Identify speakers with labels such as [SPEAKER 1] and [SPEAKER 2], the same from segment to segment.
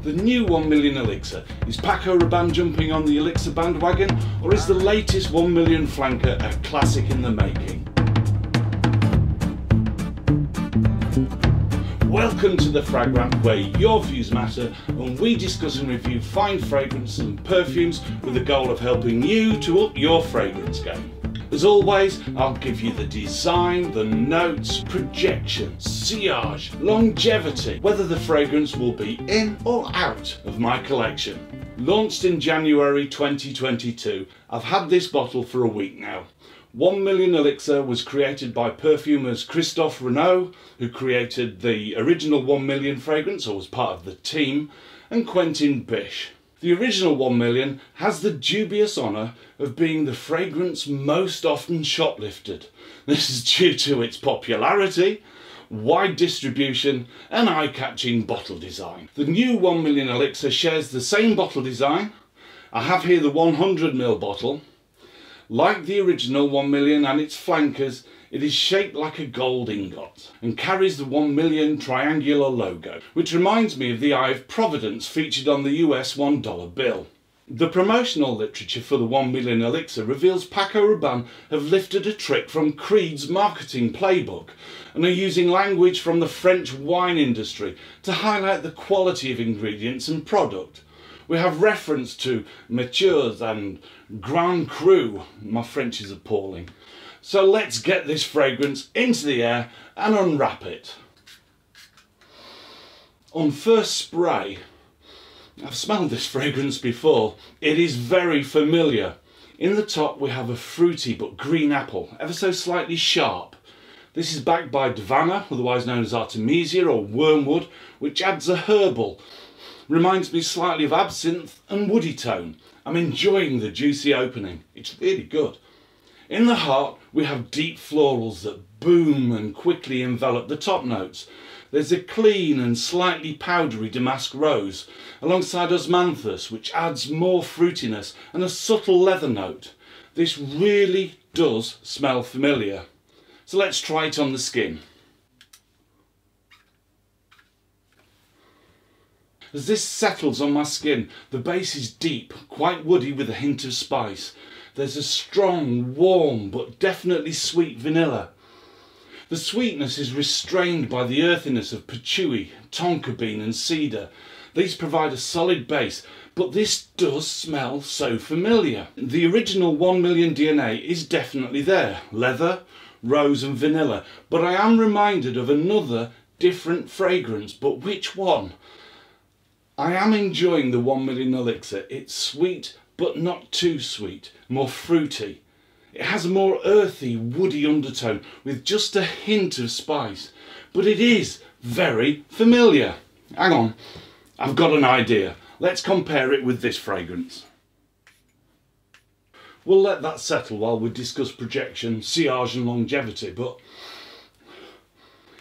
[SPEAKER 1] The new 1 Million Elixir. Is Paco Rabanne jumping on the Elixir Band Wagon, or is the latest 1 million flanker a classic in the making? Welcome to the Fragrant, where your views matter and we discuss and review fine fragrances and perfumes with the goal of helping you to up your fragrance game. As always, I'll give you the design, the notes, projection, sillage, longevity, whether the fragrance will be in or out of my collection. Launched in January 2022, I've had this bottle for a week now. 1 Million Elixir was created by Perfumers Christophe Raynaud, who created the original 1 Million fragrance, or was part of the team, and Quentin Bisch. The original 1 Million has the dubious honour of being the fragrance most often shoplifted. This is due to its popularity, wide distribution and eye-catching bottle design. The new 1 Million Elixir shares the same bottle design. I have here the 100ml bottle. Like the original 1 Million and its flankers, it is shaped like a gold ingot and carries the 1 Million triangular logo, which reminds me of the Eye of Providence featured on the US $1 bill. The promotional literature for the 1 Million Elixir reveals Paco Rabanne have lifted a trick from Creed's marketing playbook and are using language from the French wine industry to highlight the quality of ingredients and product. We have reference to matures and Grand Cru. My French is appalling. So let's get this fragrance into the air and unwrap it. On first spray, I've smelled this fragrance before. It is very familiar. In the top we have a fruity but green apple, ever so slightly sharp. This is backed by Davana, otherwise known as Artemisia or wormwood, which adds a herbal. Reminds me slightly of absinthe and woody tone. I'm enjoying the juicy opening. It's really good. In the heart we have deep florals that boom and quickly envelop the top notes. There's a clean and slightly powdery damask rose alongside osmanthus, which adds more fruitiness and a subtle leather note. This really does smell familiar. So let's try it on the skin. As this settles on my skin, the base is deep, quite woody with a hint of spice. There's a strong, warm but definitely sweet vanilla. The sweetness is restrained by the earthiness of patchouli, tonka bean and cedar. These provide a solid base, but this does smell so familiar. The original 1 Million DNA is definitely there, leather, rose and vanilla, but I am reminded of another different fragrance, but which one? I am enjoying the 1 Million Elixir. It's sweet but not too sweet, more fruity. It has a more earthy, woody undertone with just a hint of spice, but it is very familiar. Hang on, I've got an idea. Let's compare it with this fragrance. We'll let that settle while we discuss projection, sillage and longevity, but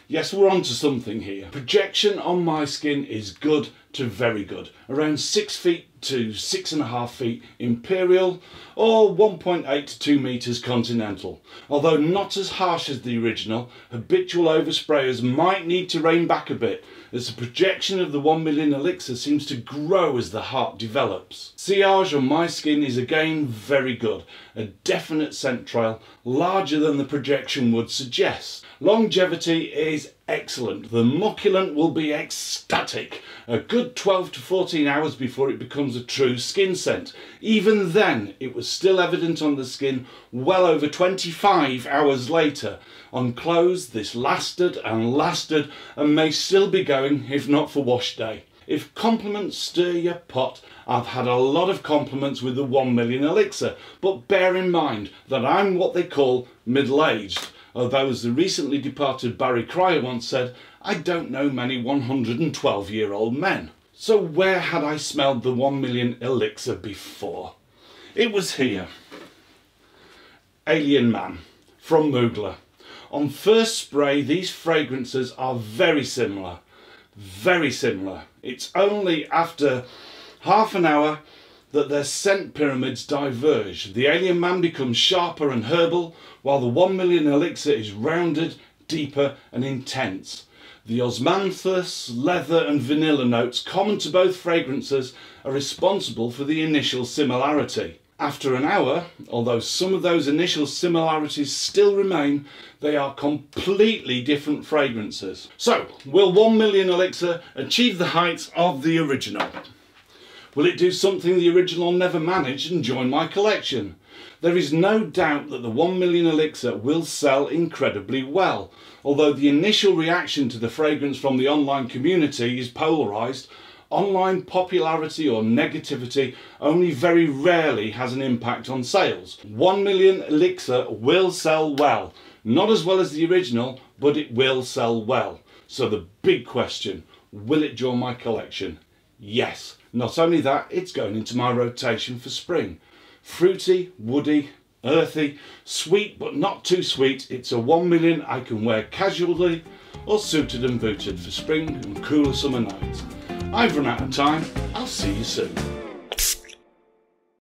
[SPEAKER 1] yes, we're on to something here. Projection on my skin is good to very good. Around 6 feet to 6.5 feet imperial or 1.8 to 2 meters continental. Although not as harsh as the original, habitual oversprayers might need to rein back a bit as the projection of the 1 Million Elixir seems to grow as the heart develops. Sillage on my skin is again very good. A definite scent trail, larger than the projection would suggest. Longevity is excellent. The mucculent will be ecstatic. A good 12 to 14 hours before it becomes a true skin scent. Even then, it was still evident on the skin well over 25 hours later. On clothes, this lasted and may still be going if not for wash day. If compliments stir your pot, I've had a lot of compliments with the 1 Million Elixir, but bear in mind that I'm what they call middle-aged. Although, as the recently departed Barry Cryer once said, I don't know many 112-year-old men. So where had I smelled the 1 Million Elixir before? It was here. Alien Man from Mugler. On first spray, these fragrances are very similar. Very similar. It's only after half an hour that their scent pyramids diverge. The Alien Man becomes sharper and herbal, while the 1 Million Elixir is rounded, deeper and intense. The osmanthus, leather and vanilla notes common to both fragrances are responsible for the initial similarity. After an hour, although some of those initial similarities still remain, they are completely different fragrances. So, will 1 Million Elixir achieve the heights of the original? Will it do something the original never managed and join my collection? There is no doubt that the 1 Million Elixir will sell incredibly well, although the initial reaction to the fragrance from the online community is polarised. Online popularity or negativity only very rarely has an impact on sales. 1 Million Elixir will sell well. Not as well as the original, but it will sell well. So the big question, will it join my collection? Yes. Not only that, it's going into my rotation for spring. Fruity, woody, earthy, sweet but not too sweet. It's a 1 Million I can wear casually or suited and booted for spring and cooler summer nights. I've run out of time. I'll see you soon.